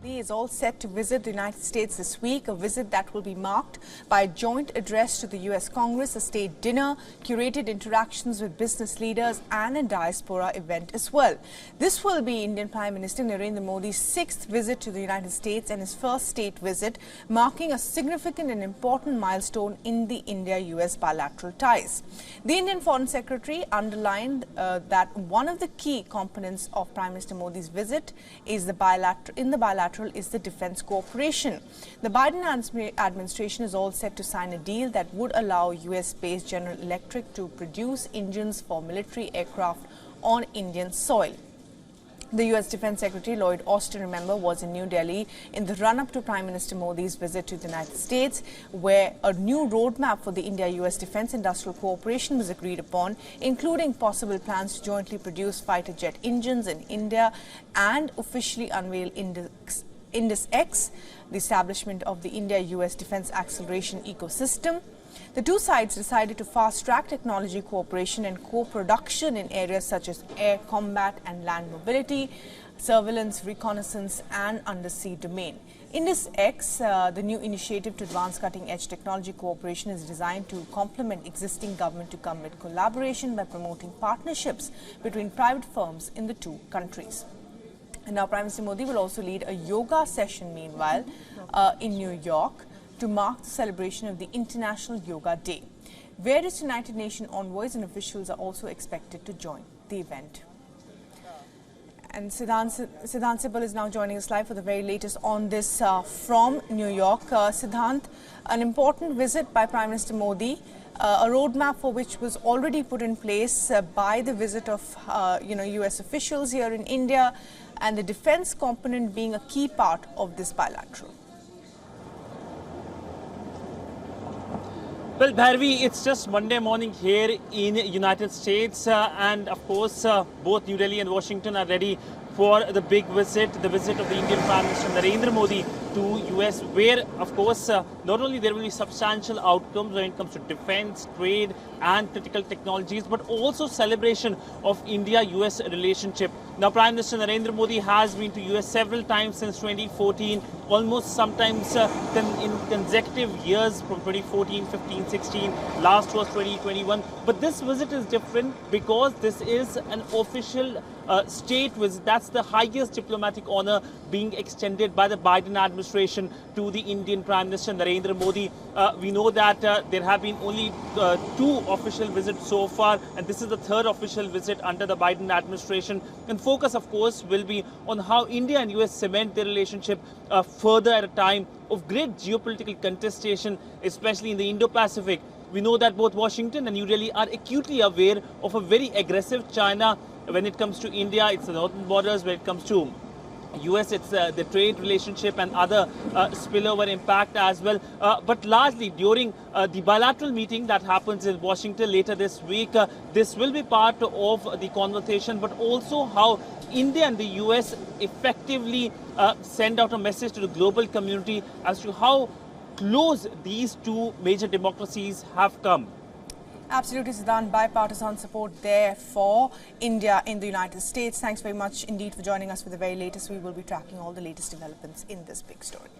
He is all set to visit the United States this week, a visit that will be marked by a joint address to the U.S. Congress, a state dinner, curated interactions with business leaders and a diaspora event as well. This will be Indian Prime Minister Narendra Modi's sixth visit to the United States and his first state visit, marking a significant and important milestone in the India-US bilateral ties. The Indian Foreign Secretary underlined that one of the key components of Prime Minister Modi's visit is the bilateral is the defense cooperation. The Biden administration is all set to sign a deal that would allow US-based General Electric to produce engines for military aircraft on Indian soil. The U.S. Defense Secretary Lloyd Austin, remember, was in New Delhi in the run-up to Prime Minister Modi's visit to the United States, where a new roadmap for the India-U.S. defense industrial cooperation was agreed upon, including possible plans to jointly produce fighter jet engines in India and officially unveil Indus X, the establishment of the India-U.S. defense acceleration ecosystem. The two sides decided to fast-track technology cooperation and co-production in areas such as air combat and land mobility, surveillance, reconnaissance and undersea domain. Indus X, the new initiative to advance cutting-edge technology cooperation, is designed to complement existing government-to-government collaboration by promoting partnerships between private firms in the two countries. And now Prime Minister Modi will also lead a yoga session meanwhile in New York to mark the celebration of the International Yoga Day. Various United Nations envoys and officials are also expected to join the event. And Siddhant Sibal is now joining us live for the very latest on this from New York. Siddhant, an important visit by Prime Minister Modi, a roadmap for which was already put in place by the visit of US officials here in India, and the defense component being a key part of this bilateral. Well, Bharvi, it's just Monday morning here in the United States and of course both New Delhi and Washington are ready for the big visit, the visit of the Indian Prime Minister Narendra Modi to US, where of course not only there will be substantial outcomes when it comes to defense, trade and critical technologies, but also celebration of India-US relationship. Now, Prime Minister Narendra Modi has been to US several times since 2014, almost sometimes in consecutive years from 2014, 15, 16, last was 2021. But this visit is different because this is an official state visit. That's the highest diplomatic honor being extended by the Biden administration to the Indian Prime Minister Narendra Modi. We know that there have been only two official visits so far, and this is the third official visit under the Biden administration. And focus, of course, will be on how India and US cement their relationship further at a time of great geopolitical contestation, especially in the Indo-Pacific. We know that both Washington and New Delhi are acutely aware of a very aggressive China when it comes to India. It's the northern borders. When it comes to US, it's the trade relationship and other spillover impact as well. But largely during the bilateral meeting that happens in Washington later this week, this will be part of the conversation, but also how India and the US effectively send out a message to the global community as to how close these two major democracies have come. Absolutely, Siddhant. Bipartisan support there for India in the United States. Thanks very much indeed for joining us for the very latest. We will be tracking all the latest developments in this big story.